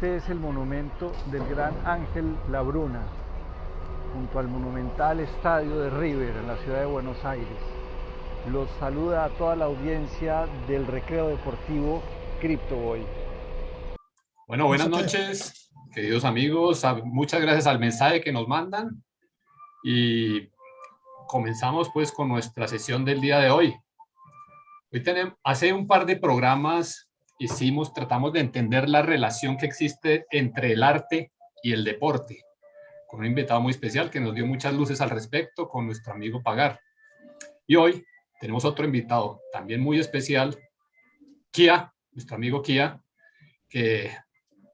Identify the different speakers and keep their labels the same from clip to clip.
Speaker 1: Este es el monumento del Gran Ángel Labruna, junto al monumental estadio de River en la ciudad de Buenos Aires. Los saluda a toda la audiencia del Recreo Deportivo CryptoBoy.
Speaker 2: Bueno, buenas noches, queridos amigos. Muchas gracias al mensaje que nos mandan y comenzamos pues con nuestra sesión del día de hoy. Hace un par de programas tratamos de entender la relación que existe entre el arte y el deporte, con un invitado muy especial que nos dio muchas luces al respecto, con nuestro amigo Pagar. Y hoy tenemos otro invitado también muy especial, Kia, nuestro amigo Kia, que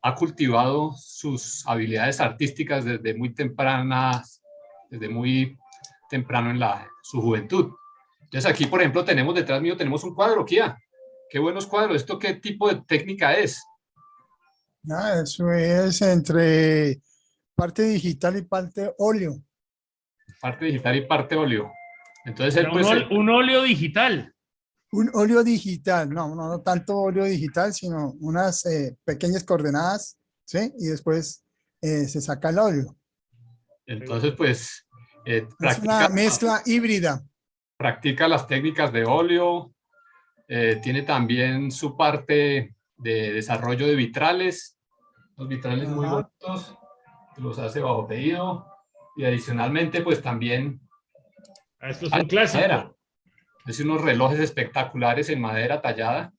Speaker 2: ha cultivado sus habilidades artísticas desde muy temprano en su juventud. Entonces aquí, por ejemplo, detrás mío tenemos un cuadro, Kia. Qué buenos cuadros. ¿Esto qué tipo de técnica es?
Speaker 3: Eso es entre parte digital y parte óleo.
Speaker 2: Parte digital y parte óleo. Entonces
Speaker 4: un óleo digital.
Speaker 3: Un óleo digital, no tanto óleo digital, sino unas pequeñas coordenadas, ¿sí? Y después se saca el óleo.
Speaker 2: Entonces, pues...
Speaker 3: es una mezcla híbrida.
Speaker 2: Practica las técnicas de óleo, tiene también su parte de desarrollo de vitrales, los vitrales muy bonitos, los hace bajo pedido, y adicionalmente, pues también...
Speaker 4: Esto es un clásico.
Speaker 2: Es unos relojes espectaculares en madera tallada.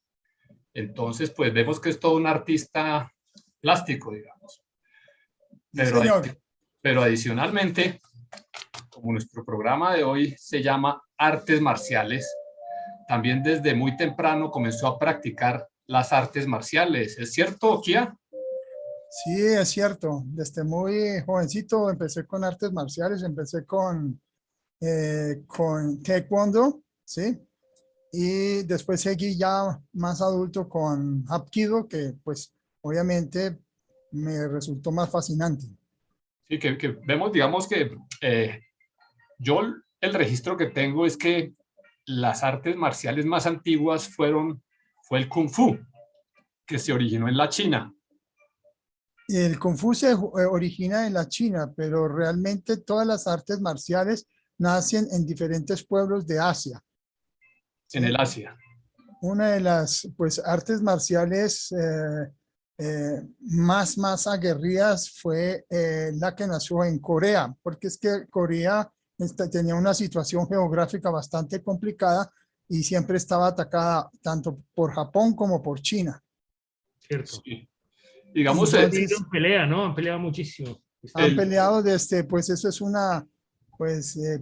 Speaker 2: Entonces, pues vemos que es todo un artista plástico, digamos. Pero adicionalmente, como nuestro programa de hoy se llama Artes Marciales, también desde muy temprano comenzó a practicar las artes marciales. ¿Es cierto, Kia?
Speaker 3: Sí, es cierto. Desde muy jovencito empecé con artes marciales, empecé con taekwondo, ¿sí? Y después seguí ya más adulto con Hapkido, que pues obviamente me resultó más fascinante.
Speaker 2: Sí, que vemos, digamos que yo el registro que tengo es que las artes marciales más antiguas fue el Kung Fu, que se originó en la China.
Speaker 3: El Kung Fu se origina en la China, pero realmente todas las artes marciales nacen en diferentes pueblos de Asia.
Speaker 2: ¿Sí? En el Asia.
Speaker 3: Una de las pues artes marciales más aguerridas fue la que nació en Corea, porque es que Corea tenía una situación geográfica bastante complicada y siempre estaba atacada tanto por Japón como por China.
Speaker 4: Cierto.
Speaker 2: Sí. Digamos,
Speaker 4: entonces, pelea, ¿no? Han peleado muchísimo.
Speaker 3: Han peleado desde, pues eso es una,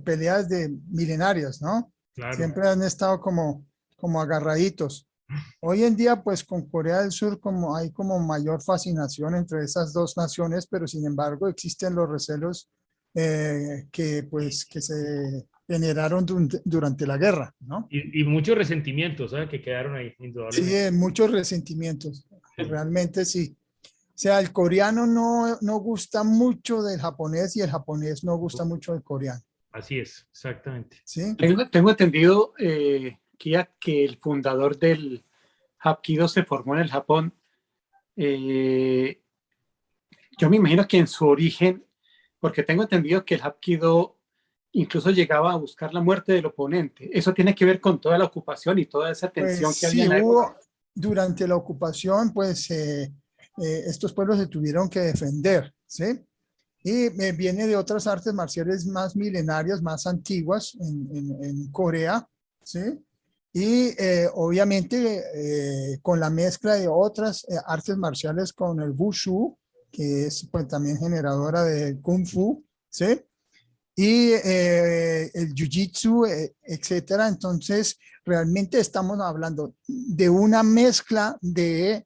Speaker 3: peleas de milenarias, ¿no?
Speaker 4: Claro.
Speaker 3: Siempre han estado como agarraditos. Hoy en día, pues con Corea del Sur hay como mayor fascinación entre esas dos naciones, pero sin embargo existen los recelos que se generaron durante la guerra, ¿no?
Speaker 4: Y muchos resentimientos, ¿sabes? Que quedaron ahí, indudablemente.
Speaker 3: Sí, muchos resentimientos, realmente sí. O sea, el coreano no gusta mucho del japonés y el japonés no gusta mucho del coreano.
Speaker 4: Así es, exactamente.
Speaker 3: ¿Sí?
Speaker 5: Tengo entendido, Kia, que el fundador del Hapkido se formó en el Japón. Yo me imagino que en su origen, porque tengo entendido que el Hapkido incluso llegaba a buscar la muerte del oponente. Eso tiene que ver con toda la ocupación y toda esa tensión que había en la época.
Speaker 3: Durante la ocupación, estos pueblos se tuvieron que defender, ¿sí? Y viene de otras artes marciales más milenarias, más antiguas en Corea, ¿sí? Y obviamente con la mezcla de otras artes marciales con el Wushu, que es pues, también generadora de Kung Fu, ¿sí? Y el Jiu-Jitsu, etcétera. Entonces, realmente estamos hablando de una mezcla de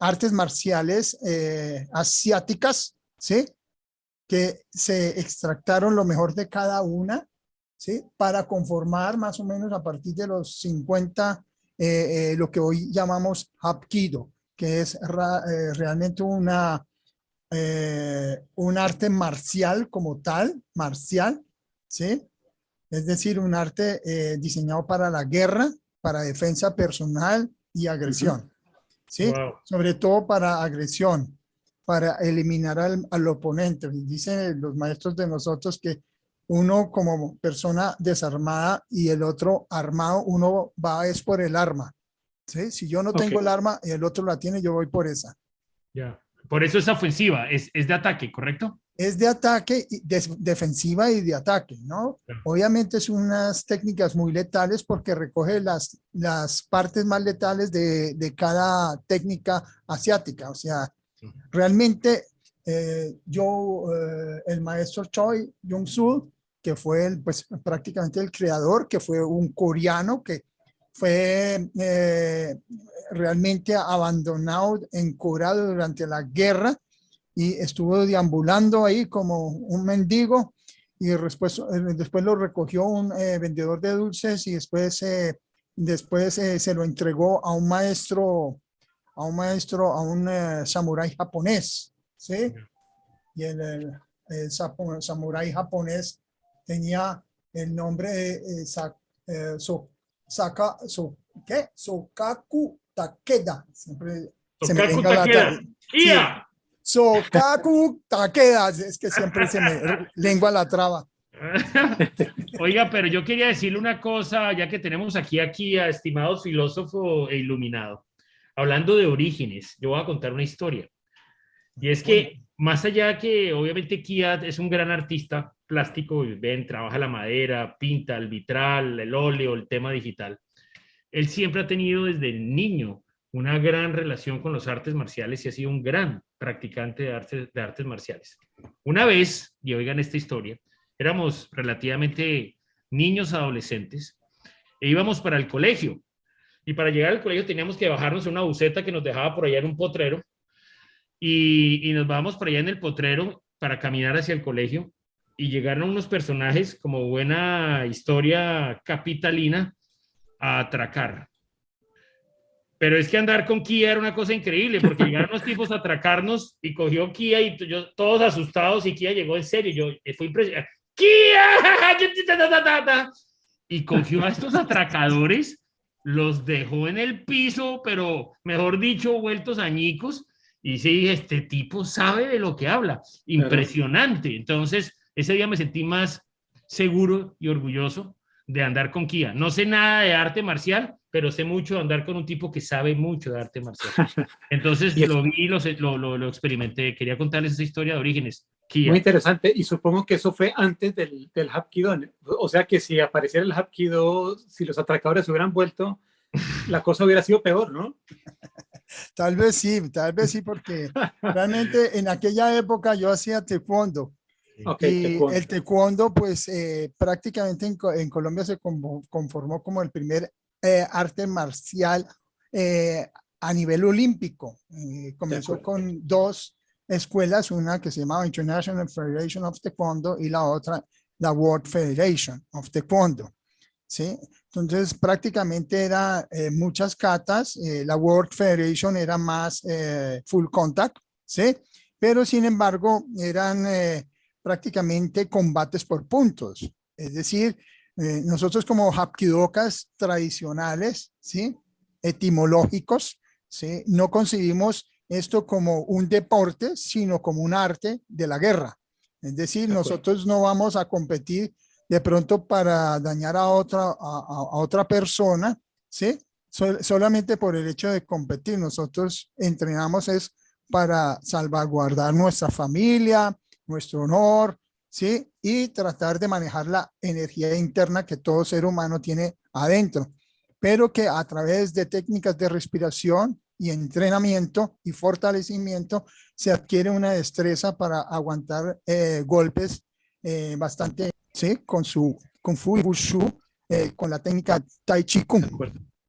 Speaker 3: artes marciales asiáticas, ¿sí? Que se extractaron lo mejor de cada una, ¿sí? Para conformar más o menos a partir de los 50 lo que hoy llamamos Hapkido, que es realmente un arte marcial como tal, marcial, ¿sí? Es decir, un arte diseñado para la guerra, para defensa personal y agresión. ¿sí?
Speaker 4: Wow.
Speaker 3: Sobre todo para agresión, para eliminar al oponente. Dicen los maestros de nosotros que uno como persona desarmada y el otro armado, uno va es por el arma, ¿sí? Si yo no tengo
Speaker 5: Ok.
Speaker 3: el arma y el otro la tiene, yo voy por esa.
Speaker 4: Ya. Por eso es ofensiva, es de ataque, ¿correcto?
Speaker 3: Es de ataque, defensiva y de ataque, ¿no?
Speaker 4: Claro.
Speaker 3: Obviamente es unas técnicas muy letales porque recoge las partes más letales de cada técnica asiática. O sea, realmente el maestro Choi Jung-soo, que fue pues, prácticamente el creador, que fue un coreano que fue realmente abandonado en Corea durante la guerra y estuvo deambulando ahí como un mendigo y después lo recogió un vendedor de dulces y después se lo entregó a un maestro, a un samurái japonés, ¿sí? Y el samurái japonés tenía el nombre de Sokaku Takeda. Siempre se me
Speaker 4: Tokaku
Speaker 3: venga
Speaker 4: Takeda.
Speaker 3: sí,
Speaker 4: ¡Ia!
Speaker 3: Sokaku Takeda, es que siempre se me lengua la traba.
Speaker 4: Oiga, pero yo quería decirle una cosa, ya que tenemos aquí a estimado filósofo e iluminado. Hablando de orígenes, yo voy a contar una historia. Y es que, más allá que obviamente Kia es un gran artista plástico, ven, trabaja la madera, pinta el vitral, el óleo, el tema digital. Él siempre ha tenido desde el niño una gran relación con los artes marciales y ha sido un gran practicante de artes marciales. Una vez, y oigan esta historia, éramos relativamente niños adolescentes e íbamos para el colegio. Y para llegar al colegio teníamos que bajarnos en una buseta que nos dejaba por allá en un potrero y nos vamos por allá en el potrero para caminar hacia el colegio y llegaron unos personajes como buena historia capitalina a atracar. Pero es que andar con Kia era una cosa increíble, porque llegaron los tipos a atracarnos y cogió Kia y yo, todos asustados, y Kia llegó en serio. Yo fui impresionado. ¡Kia! Y cogió a estos atracadores, los dejó en el piso, pero mejor dicho, vueltos añicos. Y sí, este tipo sabe de lo que habla. Impresionante. Entonces, ese día me sentí más seguro y orgulloso de andar con Kia. No sé nada de arte marcial, pero sé mucho de andar con un tipo que sabe mucho de arte marcial. Entonces lo vi, lo experimenté. Quería contarles esa historia de orígenes. Kia.
Speaker 5: Muy interesante, y supongo que eso fue antes del Hapkido. O sea que si apareciera el Hapkido, si los atracadores hubieran vuelto, la cosa hubiera sido peor, ¿no?
Speaker 3: Tal vez sí, porque realmente en aquella época yo hacía taekwondo.
Speaker 5: Okay,
Speaker 3: y
Speaker 5: taekwondo.
Speaker 3: el taekwondo, pues prácticamente en Colombia se conformó como el primer arte marcial a nivel olímpico. Comenzó con dos escuelas, una que se llamaba International Federation of Taekwondo y la otra la World Federation of Taekwondo. ¿Sí? Entonces prácticamente era muchas katas, la World Federation era más full contact, ¿sí? Pero sin embargo eran prácticamente combates por puntos. Es decir, nosotros como hapkidokas tradicionales, ¿sí? Etimológicos, ¿sí? No concebimos esto como un deporte, sino como un arte de la guerra. Es decir, nosotros no vamos a competir de pronto para dañar a otra persona, ¿sí? Solamente por el hecho de competir. Nosotros entrenamos es para salvaguardar nuestra familia, nuestro honor, ¿sí? Y tratar de manejar la energía interna que todo ser humano tiene adentro, pero que a través de técnicas de respiración y entrenamiento y fortalecimiento se adquiere una destreza para aguantar golpes bastante, ¿sí? Con su Kung Fu y Wushu, con la técnica Tai Chi Kung.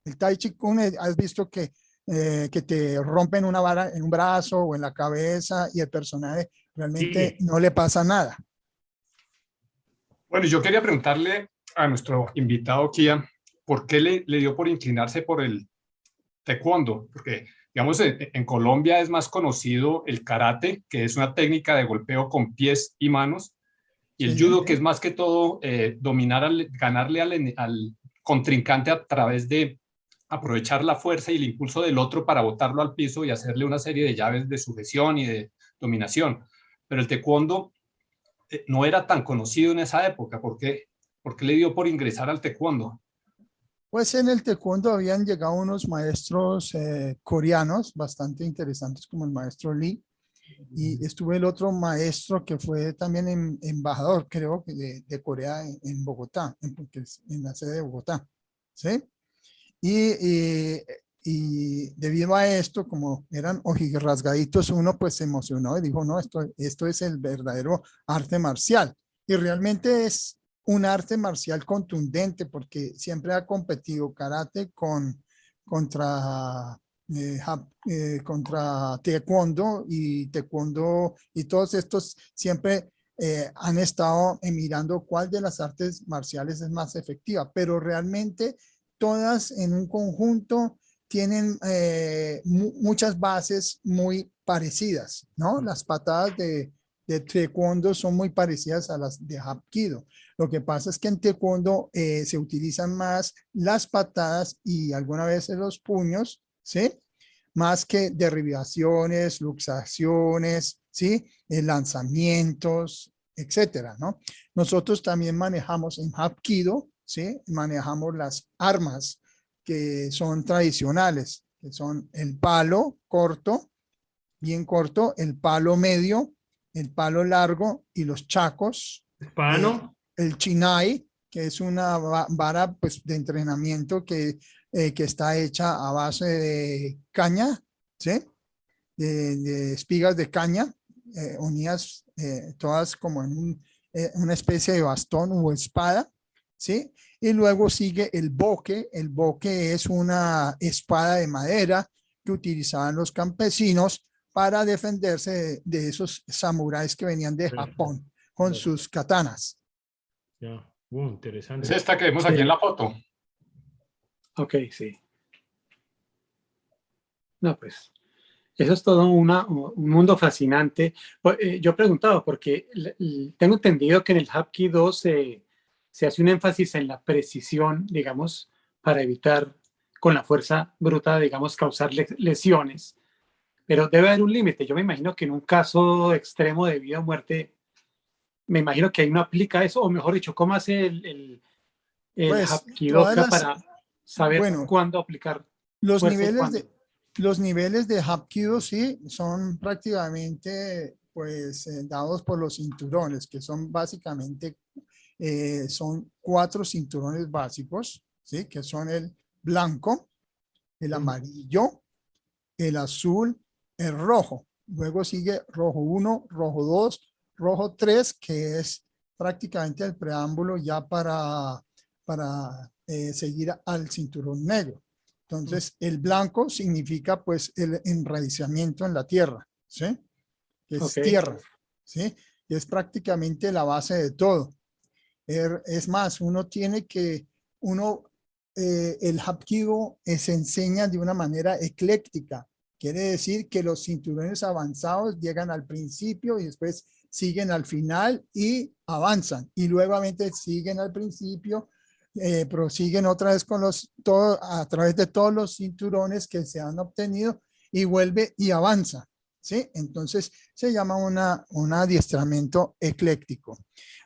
Speaker 3: El Tai Chi Kung, has visto que te rompen una vara en un brazo o en la cabeza y el personaje realmente no le pasa nada.
Speaker 2: Bueno, yo quería preguntarle a nuestro invitado Kia, ¿por qué le dio por inclinarse por el taekwondo? Porque, digamos, en Colombia es más conocido el karate, que es una técnica de golpeo con pies y manos, y el judo, que es más que todo dominar, ganarle al contrincante a través de aprovechar la fuerza y el impulso del otro para botarlo al piso y hacerle una serie de llaves de sujeción y de dominación. Pero el taekwondo no era tan conocido en esa época. ¿Por qué le dio por ingresar al taekwondo?
Speaker 3: Pues en el taekwondo habían llegado unos maestros coreanos bastante interesantes como el maestro Lee, y estuvo el otro maestro que fue también embajador, creo, de Corea en Bogotá, en la sede de Bogotá, ¿sí? Y debido a esto, como eran ojirrasgaditos, uno pues se emocionó y dijo, no, esto es el verdadero arte marcial. Y realmente es un arte marcial contundente porque siempre ha competido karate contra taekwondo y todos estos siempre han estado mirando cuál de las artes marciales es más efectiva, pero realmente todas en un conjunto tienen muchas bases muy parecidas, ¿no? Las patadas de taekwondo son muy parecidas a las de hapkido. Lo que pasa es que en taekwondo se utilizan más las patadas y algunas veces los puños, ¿sí? Más que derribaciones, luxaciones, ¿sí? Lanzamientos, etcétera, ¿no? Nosotros también manejamos en hapkido, ¿sí? Manejamos las armas que son tradicionales, que son el palo corto, bien corto, el palo medio, el palo largo y los chacos.
Speaker 4: Hispano.
Speaker 3: El chinai, que es una vara pues, de entrenamiento que está hecha a base de caña, ¿sí? De espigas de caña, unidas todas como en una especie de bastón o espada, ¿sí? Y luego sigue el boque. El boque es una espada de madera que utilizaban los campesinos para defenderse de esos samuráis que venían de Japón con sus katanas.
Speaker 4: Ya, interesante.
Speaker 2: Es esta que vemos aquí en la foto.
Speaker 5: Ok, sí. No, pues, eso es todo un mundo fascinante. Yo preguntaba, porque tengo entendido que en el Hapkido se hace un énfasis en la precisión, digamos, para evitar con la fuerza bruta, digamos, causar lesiones. Pero debe haber un límite. Yo me imagino que en un caso extremo de vida o muerte, me imagino que ahí no aplica eso, o mejor dicho, ¿cómo hace el
Speaker 3: Pues,
Speaker 5: Hapkidoka para saber
Speaker 3: bueno,
Speaker 5: cuándo aplicar
Speaker 3: los
Speaker 5: fuerza y
Speaker 3: niveles
Speaker 5: cuándo?
Speaker 3: los niveles de Hapkido sí son prácticamente pues dados por los cinturones, que son básicamente son 4 cinturones básicos, ¿sí? Que son el blanco, el amarillo, el azul, el rojo. Luego sigue rojo 1, rojo 2, rojo 3, que es prácticamente el preámbulo ya para seguir al cinturón negro. Entonces, el blanco significa pues el enraizamiento en la tierra, ¿sí? Que es tierra, ¿sí? Y es prácticamente la base de todo. Es más, el Hapkido se enseña de una manera ecléctica. Quiere decir que los cinturones avanzados llegan al principio y después siguen al final y avanzan. Y nuevamente siguen al principio, prosiguen otra vez a través de todos los cinturones que se han obtenido y vuelve y avanza, ¿sí? Entonces se llama un adiestramiento ecléctico.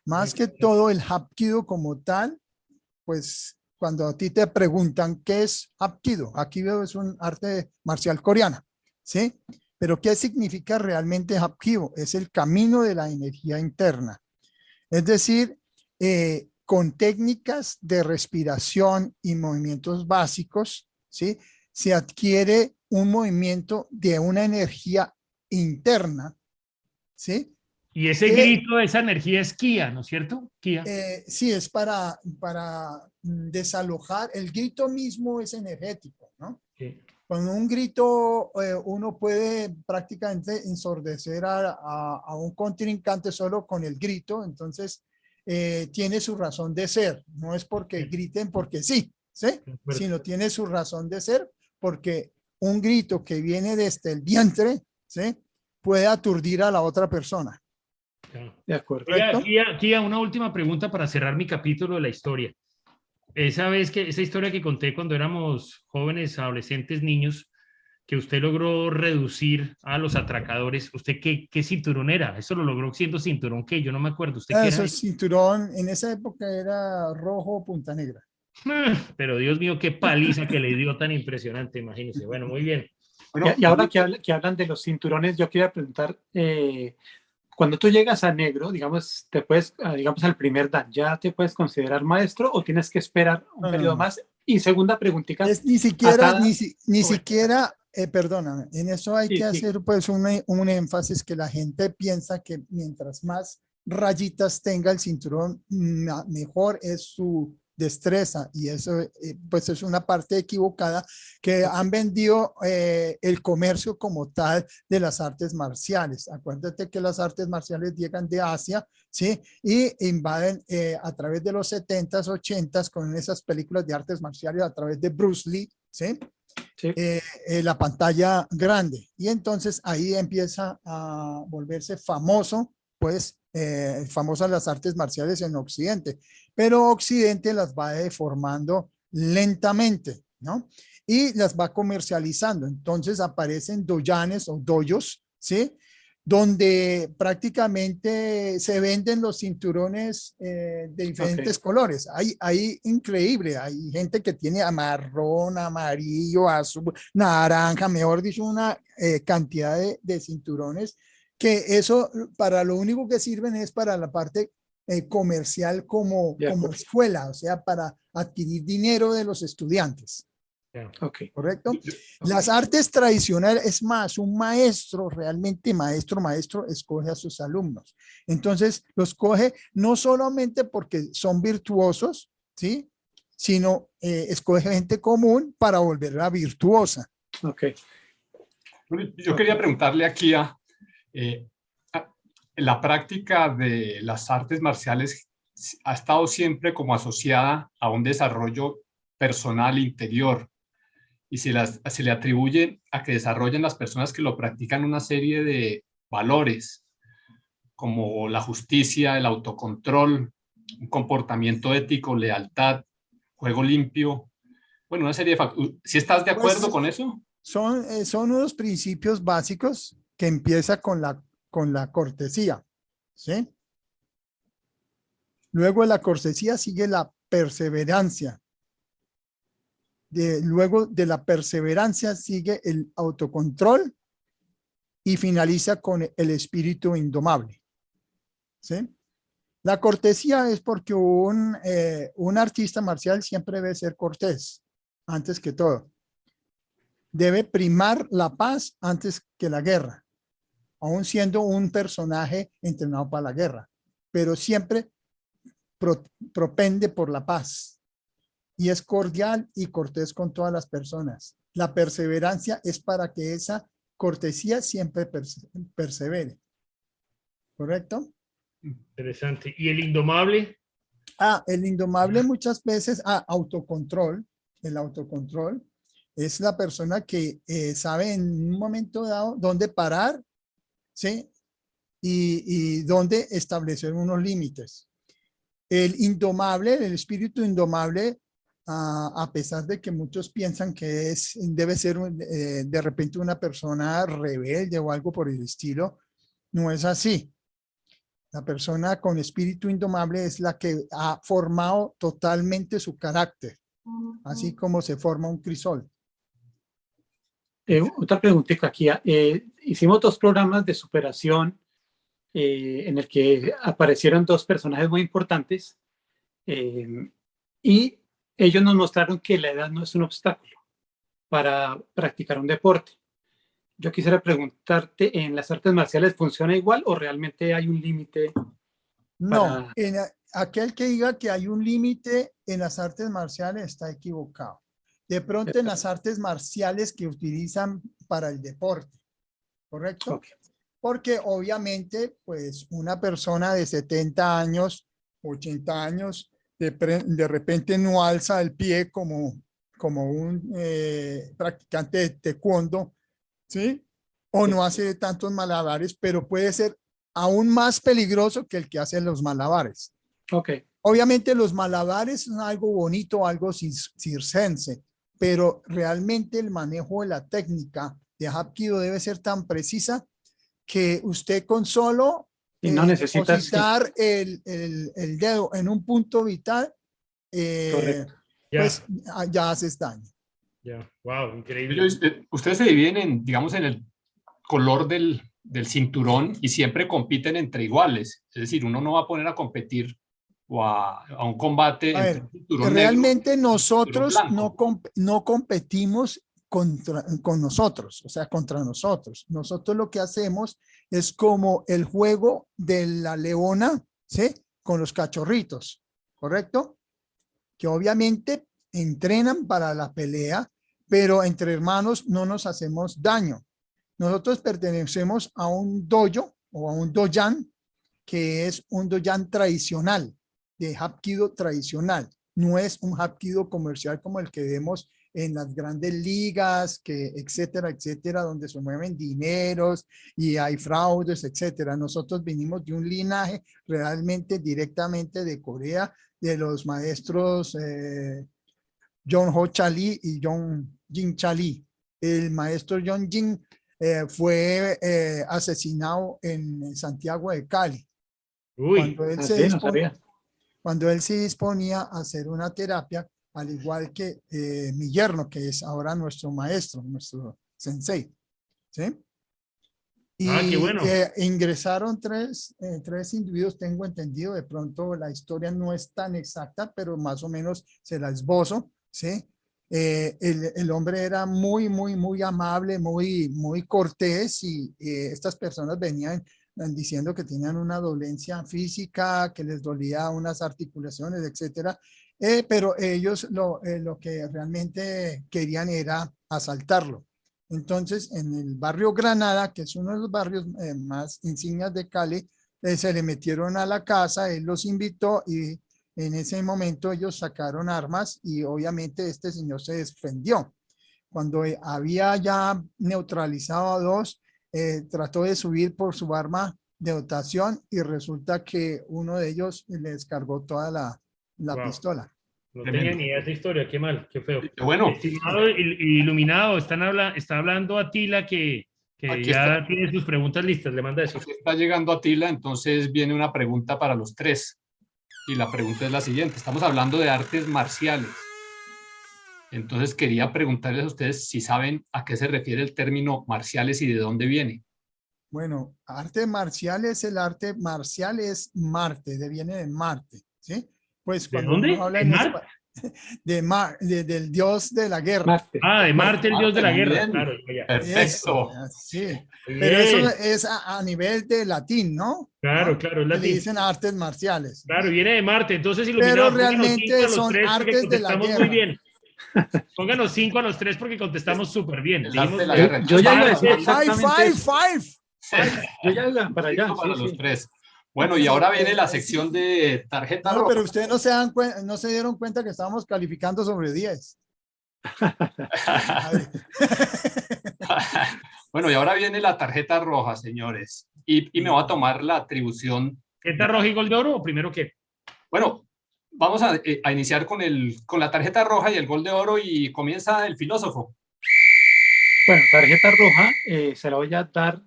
Speaker 3: Más que todo el Hapkido como tal, pues cuando a ti te preguntan qué es Hapkido, Hapkido es un arte marcial coreana, ¿sí? Pero ¿qué significa realmente Hapkido? Es el camino de la energía interna. Es decir, con técnicas de respiración y movimientos básicos, ¿sí? Se adquiere un movimiento de una energía interna, ¿sí?
Speaker 4: Y ese grito, esa energía es Kia, ¿no es cierto? Kia.
Speaker 3: Sí, es para desalojar. El grito mismo es energético, ¿no? Sí. Con un grito uno puede prácticamente ensordecer a un contrincante solo con el grito, entonces tiene su razón de ser. No es porque griten porque sí, ¿sí? Sino tiene su razón de ser porque un grito que viene desde el vientre, ¿sí? Puede aturdir a la otra persona.
Speaker 5: De acuerdo.
Speaker 4: Kia, una última pregunta para cerrar mi capítulo de la historia. esa vez que, esa historia que conté cuando éramos jóvenes, adolescentes, niños, que usted logró reducir a los atracadores, ¿usted qué cinturón era? Eso lo logró siendo cinturón, ¿qué? Yo no me acuerdo. ¿Usted qué era?
Speaker 3: Eso, cinturón, en esa época era rojo punta negra.
Speaker 4: Pero Dios mío, qué paliza que le dio tan impresionante, imagínense. Bueno, muy bien.
Speaker 2: Bueno,
Speaker 5: Y ahora que hablan de los cinturones, yo quería preguntar, cuando tú llegas a negro, digamos, te puedes, digamos, al primer dan, ¿ya te puedes considerar maestro o tienes que esperar un periodo más? Y segunda preguntita.
Speaker 3: Ni siquiera,
Speaker 5: atada,
Speaker 3: ni
Speaker 5: bueno,
Speaker 3: siquiera, perdóname, en eso hay
Speaker 5: sí,
Speaker 3: que
Speaker 5: sí.
Speaker 3: hacer pues un énfasis que la gente piensa que mientras más rayitas tenga el cinturón, mejor es su destreza, y eso pues es una parte equivocada que han vendido el comercio como tal de las artes marciales. Acuérdate que las artes marciales llegan de Asia, ¿sí? Y invaden a través de los 70s, 80s con esas películas de artes marciales a través de Bruce Lee, ¿sí?
Speaker 5: Sí.
Speaker 3: La pantalla grande. Y entonces ahí empieza a volverse famoso, pues, famosas las artes marciales en Occidente. Pero Occidente las va deformando lentamente, ¿no? Y las va comercializando. Entonces aparecen doyanes o dojos, ¿sí? Donde prácticamente se venden los cinturones de diferentes colores. Hay increíble, hay gente que tiene marrón, amarillo, azul, naranja, mejor dicho, una cantidad de cinturones que eso para lo único que sirven es para la parte comercial como escuela, o sea, para adquirir dinero de los estudiantes.
Speaker 5: Okay.
Speaker 3: ¿Correcto? Las artes tradicionales, es más, un maestro, realmente maestro, escoge a sus alumnos. Entonces, los coge no solamente porque son virtuosos, ¿sí? Sino escoge gente común para volverla virtuosa.
Speaker 5: Okay.
Speaker 2: Yo quería preguntarle aquí la práctica de las artes marciales ha estado siempre como asociada a un desarrollo personal interior, y se le atribuye a que desarrollen las personas que lo practican una serie de valores como la justicia, el autocontrol, un comportamiento ético, lealtad, juego limpio, bueno, una serie de factores. ¿Sí estás de acuerdo con eso?
Speaker 3: Son unos principios básicos que empieza con la cortesía, ¿sí? Luego de la cortesía sigue la perseverancia. Luego de la perseverancia sigue el autocontrol y finaliza con el espíritu indomable, ¿sí? La cortesía es porque un artista marcial siempre debe ser cortés, antes que todo. Debe primar la paz antes que la guerra, aún siendo un personaje entrenado para la guerra, pero siempre propende por la paz y es cordial y cortés con todas las personas. La perseverancia es para que esa cortesía siempre persevere. ¿Correcto?
Speaker 4: Interesante. ¿Y el indomable?
Speaker 3: El indomable muchas veces, autocontrol. El autocontrol es la persona que sabe en un momento dado dónde parar, ¿sí? Y dónde establecer unos límites. El indomable, el espíritu indomable, a pesar de que muchos piensan que debe ser de repente una persona rebelde o algo por el estilo, no es así. La persona con espíritu indomable es la que ha formado totalmente su carácter, así como se forma un crisol.
Speaker 5: Otra preguntita aquí. Hicimos 2 programas de superación en el que aparecieron 2 personajes muy importantes y ellos nos mostraron que la edad no es un obstáculo para practicar un deporte. Yo quisiera preguntarte, ¿en las artes marciales funciona igual o realmente hay un límite?
Speaker 3: No, aquel que diga que hay un límite en las artes marciales está equivocado. De pronto en las artes marciales que utilizan para el deporte, ¿correcto?
Speaker 5: Okay.
Speaker 3: Porque obviamente, pues una persona de 70 años, 80 años, de repente no alza el pie como un practicante de taekwondo, ¿sí? O no hace tantos malabares, pero puede ser aún más peligroso que el que hace los malabares.
Speaker 5: Ok.
Speaker 3: Obviamente los malabares son algo bonito, algo circense, pero realmente el manejo de la técnica de Hapkido debe ser tan precisa que usted con solo
Speaker 5: y no necesitas
Speaker 3: depositar el dedo en un punto vital, pues ya haces daño.
Speaker 4: Ya, wow, increíble.
Speaker 2: Ustedes se dividen en, digamos, en el color del cinturón y siempre compiten entre iguales. Es decir, uno no va a poner a competir o a un combate entre un cinturón
Speaker 3: realmente
Speaker 2: negro
Speaker 3: nosotros no competimos con nosotros, o sea, contra nosotros. Nosotros lo que hacemos es como el juego de la leona, ¿sí? Con los cachorritos, ¿correcto? Que obviamente entrenan para la pelea, pero entre hermanos no nos hacemos daño. Nosotros pertenecemos a un dojo o a un dojan, que es un dojan tradicional, de Hapkido tradicional. No es un Hapkido comercial como el que vemos en las grandes ligas, que etcétera, etcétera, donde se mueven dineros y hay fraudes, etcétera. Nosotros venimos de un linaje realmente directamente de Corea, de los maestros John Ho Cha-Lee y John Jin Cha-Lee. El maestro John Jin fue asesinado en Santiago de Cali.
Speaker 4: Uy,
Speaker 3: cuando él se disponía a hacer una terapia, al igual que mi yerno, que es ahora nuestro maestro, nuestro sensei, ¿sí? Y
Speaker 4: qué bueno.
Speaker 3: ingresaron tres individuos, tengo entendido, de pronto la historia no es tan exacta, pero más o menos se la esbozo, ¿sí? El hombre era muy, muy, muy amable, muy, muy cortés y estas personas venían diciendo que tenían una dolencia física, que les dolía unas articulaciones, etcétera, pero ellos lo que realmente querían era asaltarlo. Entonces, en el barrio Granada, que es uno de los barrios más insignias de Cali, se le metieron a la casa, él los invitó y en ese momento ellos sacaron armas y obviamente este señor se defendió. Cuando había ya neutralizado a dos, trató de subir por su arma de dotación y resulta que uno de ellos le descargó toda la pistola.
Speaker 4: No tenía ni idea de esa historia, qué mal, qué feo.
Speaker 2: Bueno.
Speaker 4: Estimado iluminado, está hablando Atila que ya tiene sus preguntas listas, le manda eso.
Speaker 2: Está llegando Atila, entonces viene una pregunta para los tres. Y la pregunta es la siguiente. Estamos hablando de artes marciales. Entonces quería preguntarles a ustedes si saben a qué se refiere el término marciales y de dónde viene.
Speaker 3: Bueno, arte marciales, el arte marcial es Marte, viene de Marte, ¿sí? Pues
Speaker 4: ¿De dónde?
Speaker 3: Uno habla del dios de la guerra.
Speaker 5: Marte.
Speaker 4: De Marte, el dios de la guerra.
Speaker 2: Bien.
Speaker 4: Claro,
Speaker 2: ya. Perfecto.
Speaker 3: Sí, pero eso es a nivel de latín, ¿no?
Speaker 4: Claro,
Speaker 3: ¿no?
Speaker 4: claro, es latín.
Speaker 3: Le dicen artes marciales.
Speaker 4: Claro, viene de Marte, entonces iluminado.
Speaker 3: Pero realmente son artes de la guerra.
Speaker 4: Muy bien. Pónganos 5 a los 3 porque contestamos súper bien.
Speaker 5: Yo ya iba a decir
Speaker 2: Yo ya iba para allá. Para los tres. Bueno, y ahora viene la sección de tarjeta roja.
Speaker 3: Pero ustedes no se dieron cuenta que estábamos calificando sobre 10.
Speaker 2: Bueno, y ahora viene la tarjeta roja, señores. Y me va a tomar la atribución.
Speaker 4: ¿Tarjeta roja y gol de oro o primero qué?
Speaker 2: Bueno, vamos a iniciar con la tarjeta roja y el gol de oro y comienza el filósofo.
Speaker 5: Bueno, tarjeta roja se la voy a dar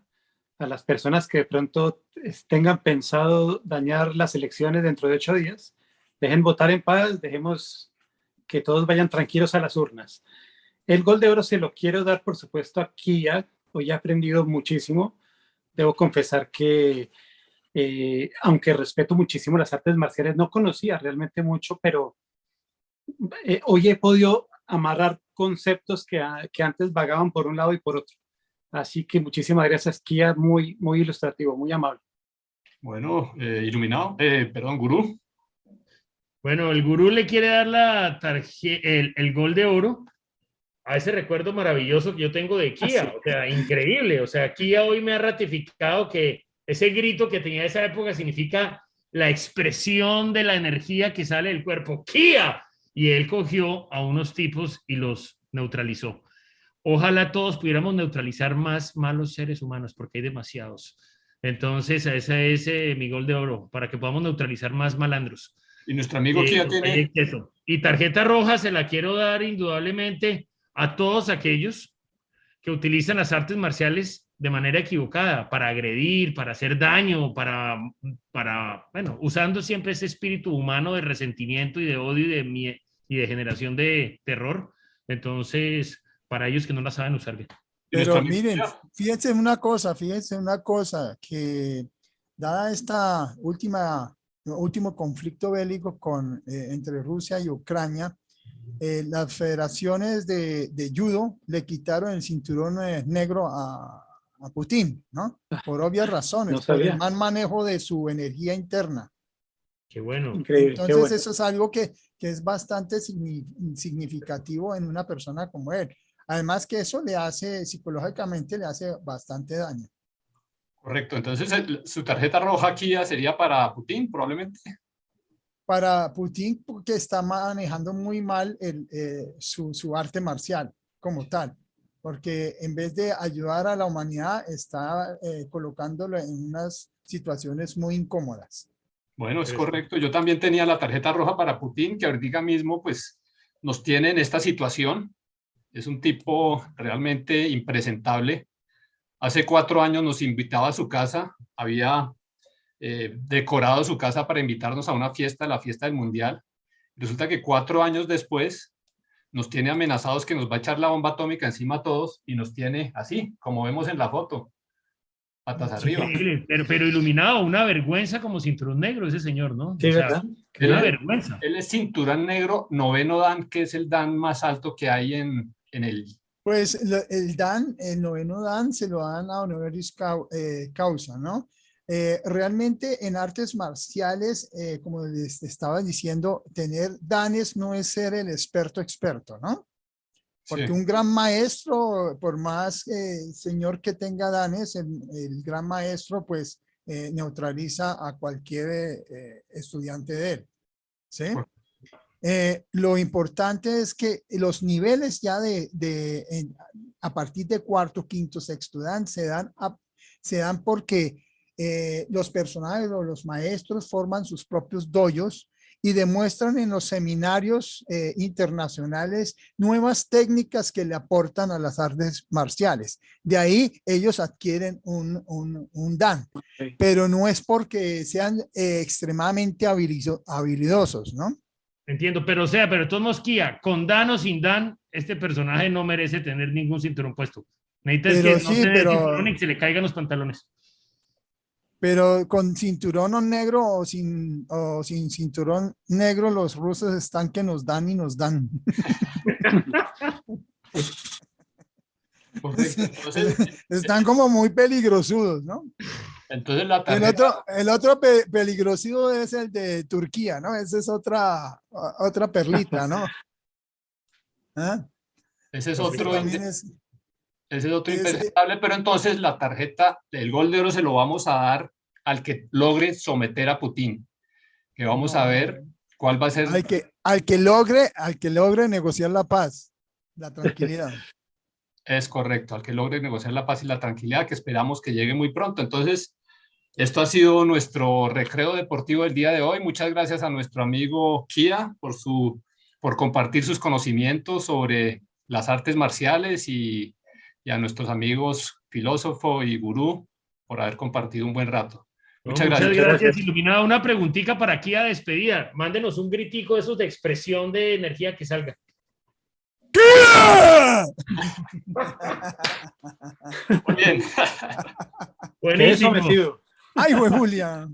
Speaker 5: a las personas que de pronto tengan pensado dañar las elecciones dentro de 8 días. Dejen votar en paz, dejemos que todos vayan tranquilos a las urnas. El gol de oro se lo quiero dar, por supuesto, a Kia. Hoy he aprendido muchísimo. Debo confesar que, aunque respeto muchísimo las artes marciales, no conocía realmente mucho, pero hoy he podido amarrar conceptos que antes vagaban por un lado y por otro. Así que muchísimas gracias, Kia, muy, muy ilustrativo, muy amable.
Speaker 2: Bueno, iluminado, perdón, gurú.
Speaker 4: Bueno, el gurú le quiere dar el gol de oro a ese recuerdo maravilloso que yo tengo de Kia. O sea, increíble. O sea, Kia hoy me ha ratificado que ese grito que tenía en esa época significa la expresión de la energía que sale del cuerpo. ¡Kia! Y él cogió a unos tipos y los neutralizó. Ojalá todos pudiéramos neutralizar más malos seres humanos, porque hay demasiados. Entonces, ese es mi gol de oro, para que podamos neutralizar más malandros.
Speaker 2: Y nuestro amigo Kia tiene...
Speaker 4: Eso. Y tarjeta roja se la quiero dar indudablemente a todos aquellos que utilizan las artes marciales de manera equivocada, para agredir, para hacer daño, bueno, usando siempre ese espíritu humano de resentimiento y de odio y de generación de terror. Entonces, para ellos que no la saben usar bien.
Speaker 3: Pero miren, fíjense una cosa, que dada esta último conflicto bélico entre Rusia y Ucrania, las federaciones de judo le quitaron el cinturón negro a Putin, ¿no? Por obvias razones,
Speaker 5: No
Speaker 3: por el
Speaker 5: sabía.
Speaker 3: mal manejo de su energía interna.
Speaker 4: Qué bueno.
Speaker 5: Increíble.
Speaker 3: Entonces
Speaker 5: qué bueno.
Speaker 3: eso es algo que es bastante significativo en una persona como él. Además que eso psicológicamente le hace bastante daño.
Speaker 2: Correcto, entonces su tarjeta roja Kia sería para Putin, probablemente.
Speaker 3: Para Putin, porque está manejando muy mal su arte marcial como tal, porque en vez de ayudar a la humanidad, está colocándolo en unas situaciones muy incómodas.
Speaker 2: Bueno, es correcto. Yo también tenía la tarjeta roja para Putin, que ahorita mismo pues nos tiene en esta situación. Es un tipo realmente impresentable. Hace 4 años nos invitaba a su casa, había decorado su casa para invitarnos a una fiesta, la fiesta del Mundial. Resulta que 4 años después nos tiene amenazados que nos va a echar la bomba atómica encima a todos y nos tiene así, como vemos en la foto, patas arriba.
Speaker 4: Pero iluminado, una vergüenza como cinturón negro ese señor, ¿no?
Speaker 5: Sí,
Speaker 4: o sea,
Speaker 5: ¿verdad?
Speaker 4: una vergüenza.
Speaker 2: Él es cinturón negro, 9º Dan, que es el Dan más alto que hay en el...
Speaker 3: Pues el 9º Dan se lo dan a honoris causa, ¿no? Realmente en artes marciales, como les estaba diciendo, tener danes no es ser el experto, ¿no? Porque
Speaker 2: Sí.
Speaker 3: un gran maestro, por más señor que tenga danes, el gran maestro pues neutraliza a cualquier estudiante de él, ¿sí? Lo importante es que los niveles ya a partir de 4º, 5º, 6º dan se dan porque los personajes o los maestros forman sus propios dojos y demuestran en los seminarios internacionales nuevas técnicas que le aportan a las artes marciales. De ahí ellos adquieren un dan,
Speaker 5: Okay.
Speaker 3: pero no es porque sean extremadamente habilidosos, ¿no?
Speaker 4: Entiendo, pero de todos modos, Kia, con Dan o sin Dan, este personaje no merece tener ningún cinturón puesto. Necesita que no tener cinturón y que se le caigan los pantalones.
Speaker 3: Pero con cinturón negro o sin cinturón negro, los rusos están que nos dan y nos dan.
Speaker 2: Correcto. Entonces,
Speaker 3: están como muy peligrosudos, ¿no?
Speaker 2: entonces la tarjeta...
Speaker 3: El otro peligrosudo es el de Turquía, ¿no? Esa es otra perlita, ¿no? ¿Ah?
Speaker 2: Ese es otro...
Speaker 3: Ese
Speaker 2: es impresentable, pero entonces la tarjeta, el gol de oro se lo vamos a dar al que logre someter a Putin, que vamos a ver cuál va a ser.
Speaker 3: Al que logre negociar la paz, la tranquilidad.
Speaker 2: Es correcto, al que logre negociar la paz y la tranquilidad, que esperamos que llegue muy pronto. Entonces, esto ha sido nuestro recreo deportivo del día de hoy. Muchas gracias a nuestro amigo Kia por compartir sus conocimientos sobre las artes marciales y a nuestros amigos filósofo y gurú por haber compartido un buen rato. Muchas
Speaker 4: gracias, Iluminado. Una preguntita para aquí a despedida. Mándenos un gritico de esos de expresión de energía que salga.
Speaker 2: Muy bien.
Speaker 4: Buenísimo.
Speaker 3: ¡Ay, güey, Julia!